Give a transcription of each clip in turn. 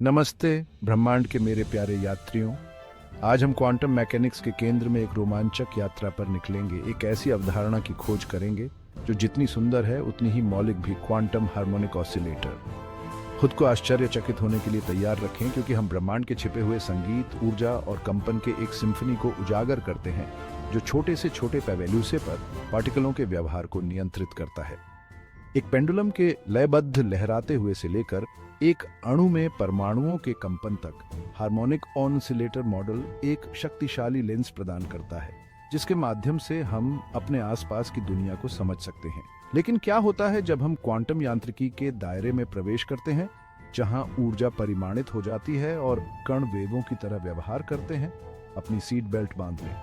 नमस्ते ब्रह्मांड के मेरे प्यारे यात्रियों। आज हम क्वांटम मैकेनिक्स के केंद्र में एक रोमांचक यात्रा पर निकलेंगे। एक ऐसी अवधारणा की खोज करेंगे जो जितनी सुंदर है उतनी ही मौलिक भी, क्वांटम हार्मोनिक ऑसिलेटर। खुद को आश्चर्यचकित होने के लिए तैयार रखें, क्योंकि हम ब्रह्मांड के छिपे हुए संगीत, ऊर्जा और कंपन के एक सिम्फनी को उजागर करते हैं जो छोटे से छोटे पैवेल्यूसे पर पार्टिकलों के व्यवहार को नियंत्रित करता है। एक पेंडुलम के लयबद्ध लहराते हुए से लेकर एक अणु में परमाणुओं के कंपन तक, हार्मोनिक ऑसिलेटर मॉडल एक शक्तिशाली लेंस प्रदान करता है जिसके माध्यम से हम अपने आसपास की दुनिया को समझ सकते हैं। लेकिन क्या होता है जब हम क्वांटम यांत्रिकी के दायरे में प्रवेश करते हैं, जहां ऊर्जा परिमाणित हो जाती है और कण वेवों की तरह व्यवहार करते हैं? अपनी सीट बेल्ट बांध लें,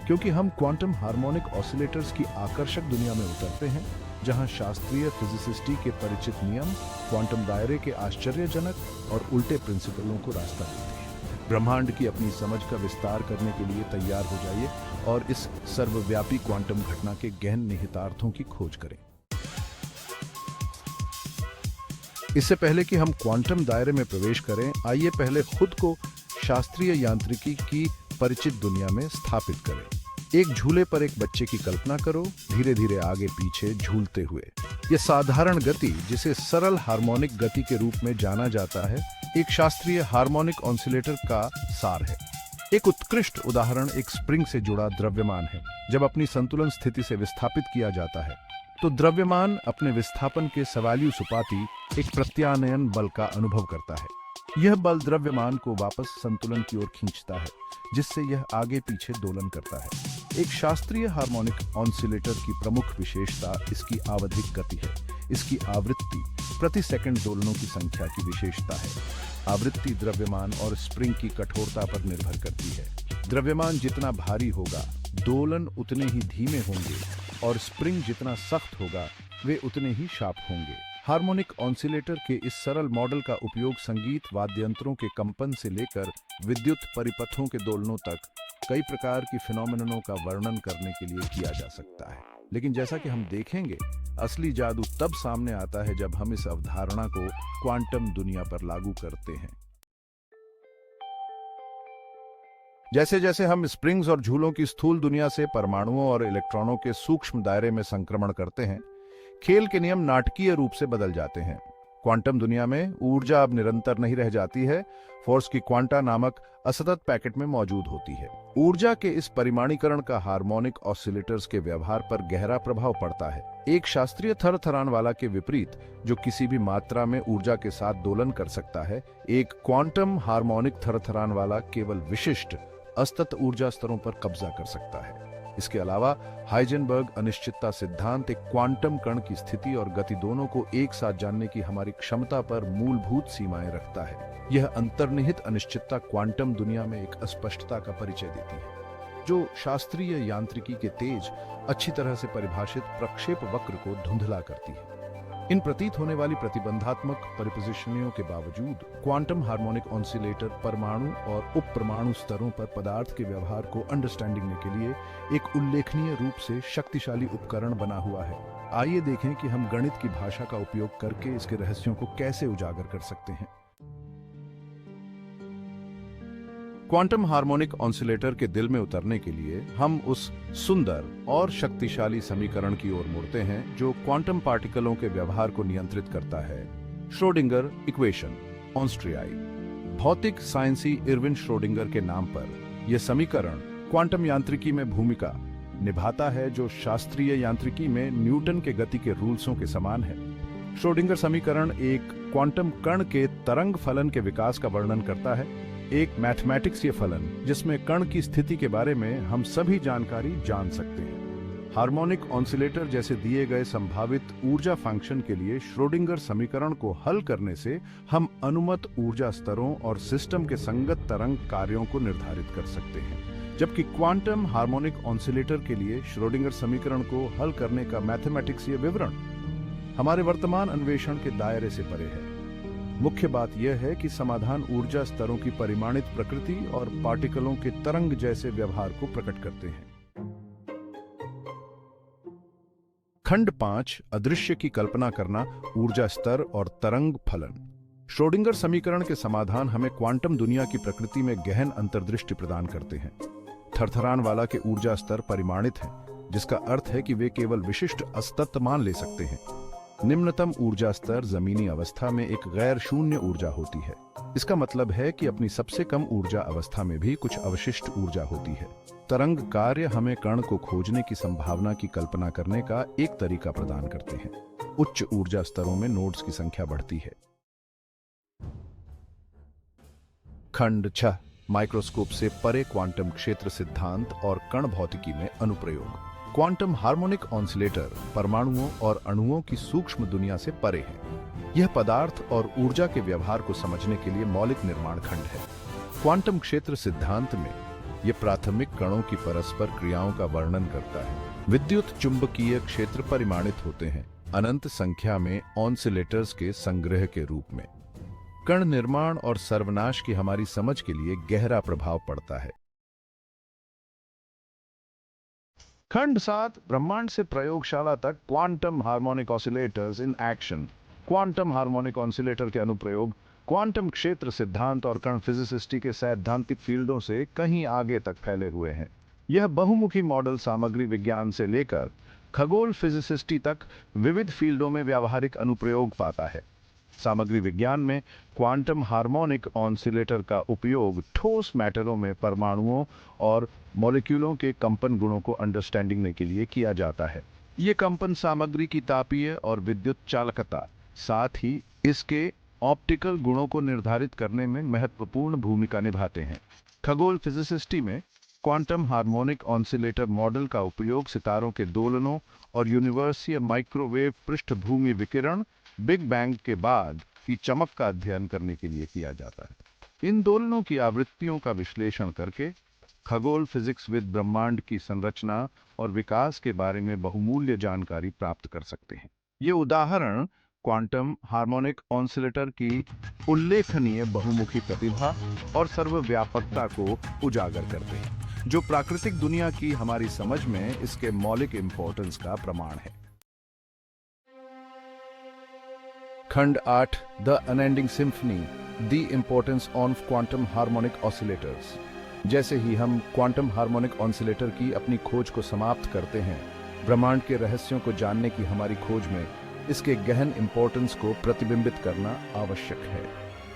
क्योंकि हम क्वांटम हार्मोनिक ऑसिलेटर्स की आकर्षक दुनिया में उतरते हैं, जहां शास्त्रीय फिजिसिस्टी के परिचित नियम क्वांटम दायरे के आश्चर्यजनक और उल्टे प्रिंसिपलों को रास्ता देते हैं। ब्रह्मांड की अपनी समझ का विस्तार करने के लिए तैयार हो जाइए और इस सर्वव्यापी क्वांटम घटना के गहन निहितार्थों की खोज करें। इससे पहले कि हम क्वांटम दायरे में प्रवेश करें, आइए पहले खुद को शास्त्रीय यांत्रिकी की परिचित दुनिया में स्थापित करें। एक झूले पर एक बच्चे की कल्पना करो, धीरे धीरे आगे पीछे झूलते हुए। यह साधारण गति, जिसे सरल हार्मोनिक गति के रूप में जाना जाता है, एक शास्त्रीय हार्मोनिक ऑसिलेटर का सार है। एक उत्कृष्ट उदाहरण एक स्प्रिंग से जुड़ा द्रव्यमान है। जब अपनी संतुलन स्थिति से विस्थापित किया जाता है तो द्रव्यमान अपने विस्थापन के सवालियु सुपाती एक प्रत्यानयन बल का अनुभव करता है। यह बल द्रव्यमान को वापस संतुलन की ओर खींचता है, जिससे यह आगे पीछे दोलन करता है। एक शास्त्रीय हार्मोनिक ऑसिलेटर की प्रमुख विशेषता इसकी आवधिक गति है। इसकी आवृत्ति प्रति सेकंड दोलनों की संख्या की विशेषता है। आवृत्ति द्रव्यमान और स्प्रिंग की कठोरता पर निर्भर करती है। द्रव्यमान जितना भारी होगा, दोलन उतने ही धीमे होंगे, और स्प्रिंग जितना सख्त होगा, वे उतने ही शार्प होंगे। हार्मोनिक ऑसिलेटर के इस सरल मॉडल का उपयोग संगीत वाद्ययंत्रों के कंपन से लेकर विद्युत परिपथों के दोलनों तक कई प्रकार की फिनोमेननों का वर्णन करने के लिए किया जा सकता है। लेकिन जैसा कि हम देखेंगे, असली जादू तब सामने आता है जब हम इस अवधारणा को क्वांटम दुनिया पर लागू करते हैं। जैसे जैसे हम स्प्रिंग्स और झूलों की स्थूल दुनिया से परमाणुओं और इलेक्ट्रॉनों के सूक्ष्म दायरे में संक्रमण करते हैं, खेल के नियम नाटकीय रूप से बदल जाते हैं। क्वांटम दुनिया में ऊर्जा अब निरंतर नहीं रह जाती है, फोर्स की क्वांटा नामक असतत पैकेट में मौजूद होती है। ऊर्जा के इस परिमाणीकरण का हार्मोनिक ऑसिलेटर्स के व्यवहार पर गहरा प्रभाव पड़ता है। एक शास्त्रीय थरथरान वाला के विपरीत, जो किसी भी मात्रा में ऊर्जा के साथ दोलन कर सकता है, एक क्वांटम हार्मोनिक थरथरान वाला केवल विशिष्ट असतत ऊर्जा स्तरों पर कब्जा कर सकता है। इसके अलावा हाइजेनबर्ग अनिश्चितता सिद्धांत एक क्वांटम कण की स्थिति और गति दोनों को एक साथ जानने की हमारी क्षमता पर मूलभूत सीमाएं रखता है। यह अंतर्निहित अनिश्चितता क्वांटम दुनिया में एक अस्पष्टता का परिचय देती है, जो शास्त्रीय यांत्रिकी के तेज, अच्छी तरह से परिभाषित प्रक्षेप वक्र को धुंधला करती है। इन प्रतीत होने वाली प्रतिबंधात्मक परिपोजिशनियों के बावजूद क्वांटम हार्मोनिक ऑसिलेटर परमाणु और उप परमाणु स्तरों पर पदार्थ के व्यवहार को अंडरस्टैंडिंग के लिए एक उल्लेखनीय रूप से शक्तिशाली उपकरण बना हुआ है। आइए देखें कि हम गणित की भाषा का उपयोग करके इसके रहस्यों को कैसे उजागर कर सकते हैं। क्वांटम हार्मोनिक ऑसिलेटर के दिल में उतरने के लिए हम उस सुंदर और शक्तिशाली समीकरण की ओर मुड़ते हैं जो क्वांटम पार्टिकलों के व्यवहार को नियंत्रित करता है, श्रोडिंगर इक्वेशन, ऑन्स्ट्रियाई। भौतिक साइंसी इरविन श्रोडिंगर के नाम पर यह समीकरण क्वांटम यांत्रिकी में भूमिका निभाता है, जो शास्त्रीय यांत्रिकी में न्यूटन के गति के रूल्सों के समान है। श्रोडिंगर समीकरण एक क्वांटम कण के तरंग फलन के विकास का वर्णन करता है, एक मैथमेटिक्सीय फलन जिसमें कण की स्थिति के बारे में हम सभी जानकारी जान सकते हैं। हार्मोनिक ऑसिलेटर जैसे दिए गए संभावित ऊर्जा फंक्शन के लिए श्रोडिंगर समीकरण को हल करने से हम अनुमत ऊर्जा स्तरों और सिस्टम के संगत तरंग कार्यों को निर्धारित कर सकते हैं, जबकि क्वांटम हार्मोनिक ऑसिलेटर के लिए श्रोडिंगर समीकरण को हल करने का मैथमेटिक्सीय विवरण हमारे वर्तमान अन्वेषण के दायरे से परे है। मुख्य बात यह है कि समाधान ऊर्जा स्तरों की परिमाणित प्रकृति और पार्टिकलों के तरंग जैसे व्यवहार को प्रकट करते हैं। खंड 5, अदृश्य की कल्पना करना, ऊर्जा स्तर और तरंग फलन। श्रोडिंगर समीकरण के समाधान हमें क्वांटम दुनिया की प्रकृति में गहन अंतर्दृष्टि प्रदान करते हैं। थरथरान वाला के ऊर्जा स्तर परिमाणित है, जिसका अर्थ है कि वे केवल विशिष्ट असतत मान ले सकते हैं। निम्नतम ऊर्जा स्तर जमीनी अवस्था में एक गैर शून्य ऊर्जा होती है। इसका मतलब है कि अपनी सबसे कम ऊर्जा अवस्था में भी कुछ अवशिष्ट ऊर्जा होती है। तरंग कार्य हमें कण को खोजने की संभावना की कल्पना करने का एक तरीका प्रदान करते हैं। उच्च ऊर्जा स्तरों में नोड्स की संख्या बढ़ती है। खंड 6 माइक्रोस्कोप से परे क्वांटम क्षेत्र सिद्धांत और कण भौतिकी में अनुप्रयोग। क्वांटम हार्मोनिक ऑसिलेटर परमाणुओं और अणुओं की सूक्ष्म दुनिया से परे है। यह पदार्थ और ऊर्जा के व्यवहार को समझने के लिए मौलिक निर्माण खंड है। क्वांटम क्षेत्र सिद्धांत में यह प्राथमिक कणों की परस्पर क्रियाओं का वर्णन करता है। विद्युत चुंबकीय क्षेत्र परिमाणित होते हैं अनंत संख्या में ऑसिलेटर्स के संग्रह के रूप में। कण निर्माण और सर्वनाश की हमारी समझ के लिए गहरा प्रभाव पड़ता है। खंड 7 ब्रह्मांड से प्रयोगशाला तक quantum harmonic oscillators in action. Quantum harmonic oscillator के अनुप्रयोग क्वांटम क्षेत्र सिद्धांत और कण फिजिसिस्टी के सैद्धांतिक फील्डों से कहीं आगे तक फैले हुए हैं। यह बहुमुखी मॉडल सामग्री विज्ञान से लेकर खगोल फिजिसिस्टी तक विविध फील्डों में व्यावहारिक अनुप्रयोग पाता है। सामग्री विज्ञान में क्वांटम हार्मोनिक ऑसिलेटर का उपयोग ठोस मैटरों में परमाणुओं और मॉलिक्यूलों के कंपन गुणों को अंडरस्टैंडिंग के लिए किया जाता है। ये कंपन सामग्री की तापीय और विद्युत चालकता, साथ ही इसके ऑप्टिकल गुणों को निर्धारित करने में महत्वपूर्ण भूमिका निभाते हैं। खगोल फिजिसिस्टी में क्वांटम हार्मोनिक ऑसिलेटर मॉडल का उपयोग सितारों के दोलनों और यूनिवर्सीय माइक्रोवेव पृष्ठभूमि विकिरण बिग बैंग के बाद की चमक का अध्ययन करने के लिए किया जाता है। इन दोलनों की आवृत्तियों का विश्लेषण करके खगोल फिजिक्सविद ब्रह्मांड की संरचना और विकास के बारे में बहुमूल्य जानकारी प्राप्त कर सकते हैं। ये उदाहरण क्वांटम हार्मोनिक ऑसिलेटर की उल्लेखनीय बहुमुखी प्रतिभा और सर्वव्यापकता को उजागर करते हैं, जो प्राकृतिक दुनिया की हमारी समझ में इसके मौलिक इंपॉर्टेंस का प्रमाण है। खंड 8 the unending symphony the importance of quantum harmonic oscillators. जैसे ही हम क्वांटम हार्मोनिक ऑसिलेटर की अपनी खोज को समाप्त करते हैं, ब्रह्मांड के रहस्यों को जानने की हमारी खोज में इसके गहन इंपॉर्टेंस को प्रतिबिंबित करना आवश्यक है।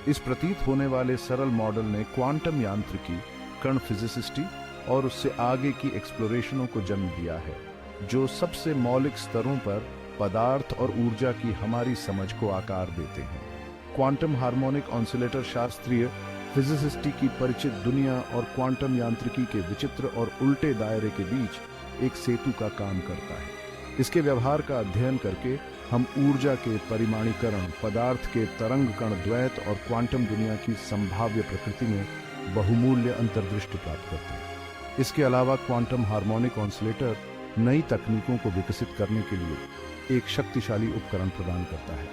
इस प्रतीत होने वाले सरल मॉडल ने क्वांटम यांत्रिकी, कण फिजिसिस्टी और उससे आगे की एक्सप्लोरेशनों को जन्म दिया है, जो सबसे मौलिक स्तरों पर पदार्थ और ऊर्जा की हमारी समझ को आकार देते हैं। क्वांटम हार्मोनिक ऑसिलेटर शास्त्रीय फिजिसिस्टी की परिचित दुनिया और क्वांटम यांत्रिकी के विचित्र और उल्टे दायरे के बीच एक सेतु का काम करता है। इसके व्यवहार का अध्ययन करके हम ऊर्जा के परिमाणीकरण, पदार्थ के तरंग कण द्वैत और क्वांटम दुनिया की संभाव्य प्रकृति में बहुमूल्य अंतर्दृष्टि प्राप्त करते हैं। इसके अलावा क्वांटम हार्मोनिक ऑसिलेटर नई तकनीकों को विकसित करने के लिए एक शक्तिशाली उपकरण प्रदान करता है।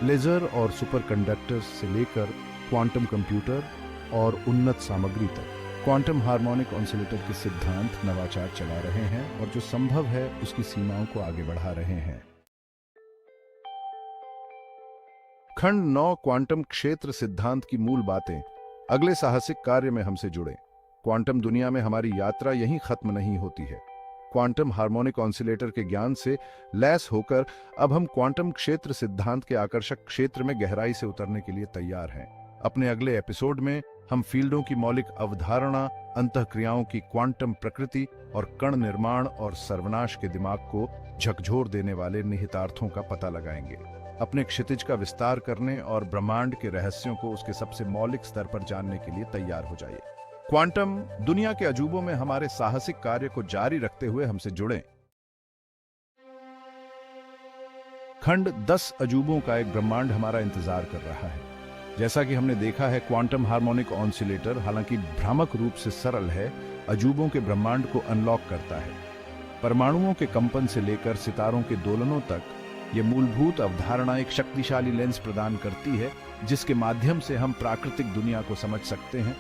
लेजर और सुपरकंडक्टर्स से लेकर क्वांटम कंप्यूटर और उन्नत सामग्री तक क्वांटम हार्मोनिक ऑसिलेटर के सिद्धांत नवाचार चला रहे हैं और जो संभव है उसकी सीमाओं को आगे बढ़ा रहे हैं। खंड 9 क्वांटम क्षेत्र सिद्धांत की मूल बातें। अगले साहसिक कार्य में हमसे जुड़े। क्वांटम दुनिया में हमारी यात्रा यहीं खत्म नहीं होती है। क्वांटम हार्मोनिक ऑसिलेटर के ज्ञान से लैस होकर अब हम क्वांटम क्षेत्र सिद्धांत के आकर्षक क्षेत्र में गहराई से उतरने के लिए तैयार हैं। अपने अगले एपिसोड में हम फील्डों की मौलिक अवधारणा, अंतःक्रियाओं की क्वांटम प्रकृति और कण निर्माण और सर्वनाश के दिमाग को झकझोर देने वाले निहितार्थों का पता लगाएंगे। अपने क्षितिज का विस्तार करने और ब्रह्मांड के रहस्यों को उसके सबसे मौलिक स्तर पर जानने के लिए तैयार हो जाइए। क्वांटम दुनिया के अजूबों में हमारे साहसिक कार्य को जारी रखते हुए हमसे जुड़ें। खंड 10 अजूबों का एक ब्रह्मांड हमारा इंतजार कर रहा है। जैसा कि हमने देखा है, क्वांटम हार्मोनिक ऑसिलेटर हालांकि भ्रामक रूप से सरल है, अजूबों के ब्रह्मांड को अनलॉक करता है। परमाणुओं के कंपन से लेकर सितारों के दोलनों तक यह मूलभूत अवधारणा एक शक्तिशाली लेंस प्रदान करती है, जिसके माध्यम से हम प्राकृतिक दुनिया को समझ सकते हैं।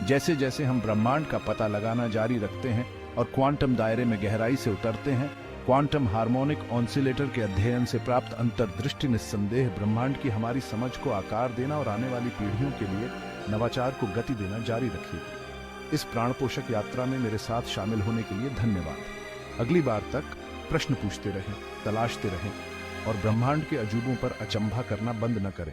जैसे जैसे हम ब्रह्मांड का पता लगाना जारी रखते हैं और क्वांटम दायरे में गहराई से उतरते हैं, क्वांटम हार्मोनिक ऑसिलेटर के अध्ययन से प्राप्त अंतर्दृष्टि निस्संदेह ब्रह्मांड की हमारी समझ को आकार देना और आने वाली पीढ़ियों के लिए नवाचार को गति देना जारी रखेगी। इस प्राणपोषक यात्रा में मेरे साथ शामिल होने के लिए धन्यवाद। अगली बार तक प्रश्न पूछते रहें, तलाशते रहें और ब्रह्मांड के अजूबों पर अचंभा करना बंद न करें।